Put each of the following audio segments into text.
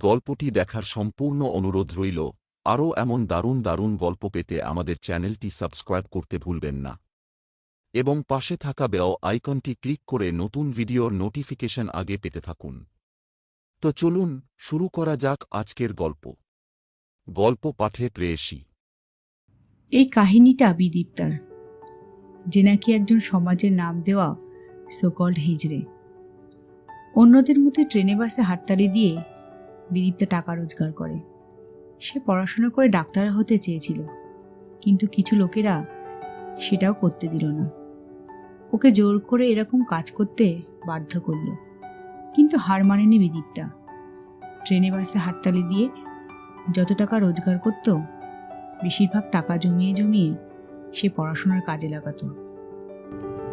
গল্পটি দেখার সম্পূর্ণ অনুরোধ রইল। আরও এমন দারুণ দারুণ গল্প পেতে আমাদের চ্যানেলটি সাবস্ক্রাইব করতে ভুলবেন না এবং পাশে থাকা বেল আইকনটি ক্লিক করে নতুন ভিডিওর নোটিফিকেশন আগে পেতে থাকুন। তো চলুন শুরু করা যাক আজকের গল্প। গল্প পাঠে প্রেয়সী। এই কাহিনীটা বিদীপ্তার, যে নাকি একজন সমাজের নাম দেওয়া সোকল্ড হিজড়ে। অন্যদের মতো ট্রেনে বাসে হাততালি দিয়ে বিদীপ্তা টাকা রোজগার করে। সে পড়াশোনা করে ডাক্তার হতে চেয়েছিল, কিন্তু কিছু লোকেরা সেটাও করতে দিল না। ওকে জোর করে এরকম কাজ করতে বাধ্য করল, কিন্তু হার মানেনি বিদীপ্তা। ট্রেনে বাসে হাততালি দিয়ে যত টাকা রোজগার করত, বেশিরভাগ টাকা জমিয়ে জমিয়ে সে পড়াশোনার কাজে লাগাতো।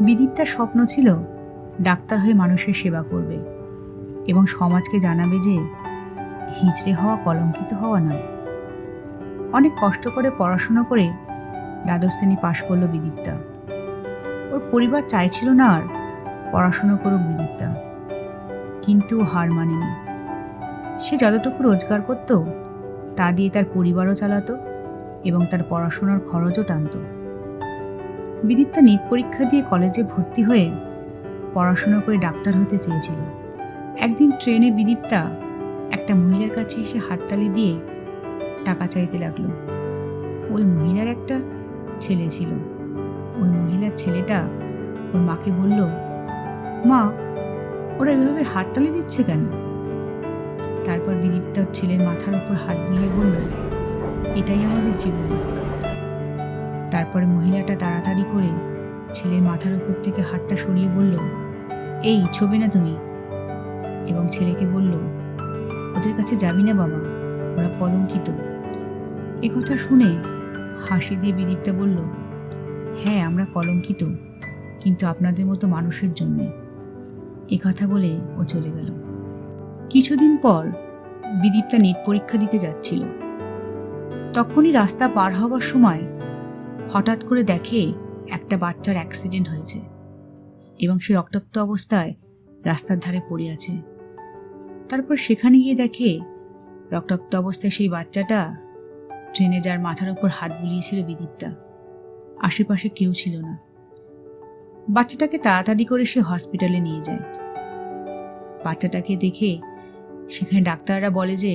বিদীপ্তার স্বপ্ন ছিল ডাক্তার হয়ে মানুষের সেবা করবে এবং সমাজকে জানাবে যে হিজড়ে হওয়া কলঙ্কিত হওয়া নয়। অনেক কষ্ট করে পড়াশোনা করে দ্বাদশ শ্রেণী পাশ করলো বিদীপ্তা। ওর পরিবার চাইছিল না আর পড়াশোনা করুক বিদীপ্তা, কিন্তু হার মানেনি। সে যতটুকু রোজগার করত তা দিয়ে তার পরিবারও চালাতো এবং তার পড়াশোনার খরচও টানত। বিদীপ্তা নিট পরীক্ষা দিয়ে কলেজে ভর্তি হয়ে পড়াশোনা করে ডাক্তার হতে চেয়েছিল। একদিন ট্রেনে বিদীপ্তা একটা মহিলার কাছে এসে হাততালি দিয়ে টাকা চাইতে লাগলো। ওই মহিলার একটা ছেলে ছিল। ওই মহিলার ছেলেটা ওর মাকে বলল, মা, ওরা এভাবে হাততালি দিচ্ছে কেন? তারপর বিদীপ্তা ওর ছেলের মাথার উপর হাত বুলিয়ে বলল, এটাই আমাদের জীবন। তারপরে মহিলাটা তাড়াতাড়ি করে ছেলের মাথার উপর থেকে হাতটা সরিয়ে বলল, এই ছবি না তুমি, এবং ছেলেকে বলল, ওদের কাছে যাবি না বাবা, ওরা কলঙ্কিত। একথা শুনে হাসি দিয়ে বিদীপ্তা বলল, হ্যাঁ, আমরা কলঙ্কিত, কিন্তু আপনাদের মতো মানুষের জন্য। একথা বলে ও চলে গেল। কিছুদিন পর বিদীপ্তা নিট পরীক্ষা দিতে যাচ্ছিল। তখনই রাস্তা পার হওয়ার সময় হঠাৎ করে দেখে একটা বাচ্চার অ্যাক্সিডেন্ট হয়েছে এবং সে রক্তাক্ত অবস্থায় রাস্তার ধারে পড়ে আছে। তারপর সেখানে গিয়ে দেখে রক্তাক্ত অবস্থায় সেই বাচ্চাটা ট্রেনে যার মাথার উপর হাত বুলিয়েছিল বিদীপ্তা। আশেপাশে কেউ ছিল না। বাচ্চাটাকে তাড়াতাড়ি করে সে হসপিটালে নিয়ে যায়। বাচ্চাটাকে দেখে সেখানে ডাক্তাররা বলে যে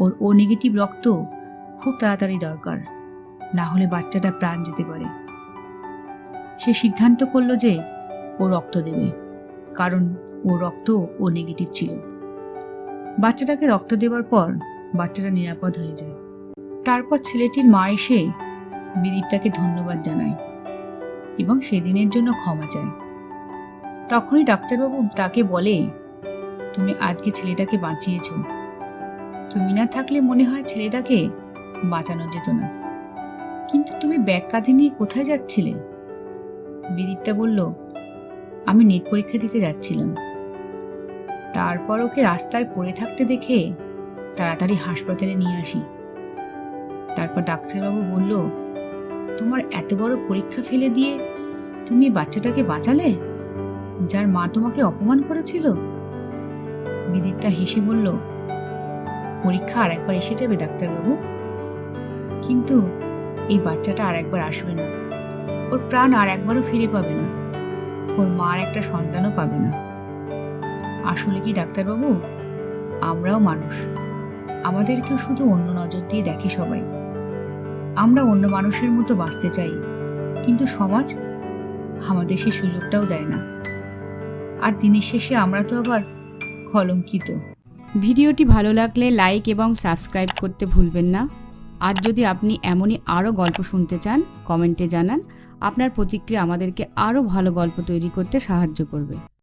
ওর ও নেগেটিভ রক্ত খুব তাড়াতাড়ি দরকার, না হলে বাচ্চাটা প্রাণ যেতে পারে। সে সিদ্ধান্ত করলো যে ও রক্ত দেবে, কারণ ও রক্ত ও নেগেটিভ ছিল। বাচ্চাটাকে রক্ত দেওয়ার পর বাচ্চাটা নিরাপদ হয়ে যায়। তারপর ছেলেটির মা এসে বিদীপ্তাকে ধন্যবাদ জানায় এবং সেদিনের জন্য ক্ষমা চায়। তখনই ডাক্তারবাবু তাকে বলে, তুমি আজকে ছেলেটাকে বাঁচিয়েছ, তুমি না থাকলে মনে হয় ছেলেটাকে বাঁচানো যেত না। কিন্তু তুমি ব্যাগ কাঁধে নিয়ে কোথায় যাচ্ছিলে? বিদীপ্তা বলল, আমি নেট পরীক্ষা দিতে যাচ্ছিলাম। তারপর ওকে রাস্তায় পড়ে থাকতে দেখে তাড়াতাড়ি হাসপাতালে নিয়ে আসি। তারপর ডাক্তারবাবু বলল, তোমার এত বড় পরীক্ষা ফেলে দিয়ে তুমি বাচ্চাটাকে বাঁচালে, যার মা তোমাকে অপমান করেছিল? বিদীপ্তা হেসে বলল, পরীক্ষা আর একবার এসে যাবে ডাক্তারবাবু, কিন্তু এই বাচ্চাটা আর একবার আসবে না। ওর প্রাণ আর একবারও ফিরে পাবে না। ওর মা আর একটা সন্তানও পাবে না। আসলে কি ডাক্তারবাবু, আমরাও মানুষ, আমাদেরকেও শুধু অন্য নজর দিয়ে দেখে সবাই। আমরা অন্য মানুষের মতো বাঁচতে চাই, কিন্তু সমাজ আমাদের সেই সুযোগটাও দেয় না। আর দিনের শেষে আমরা তো আবার কলঙ্কিত। ভিডিওটি ভালো লাগলে লাইক এবং সাবস্ক্রাইব করতে ভুলবেন না। আর যদি আপনি এমনই আরও গল্প শুনতে চান, কমেন্টে জানান। আপনার প্রতিক্রিয়া আমাদেরকে আরও ভালো গল্প তৈরি করতে সাহায্য করবে।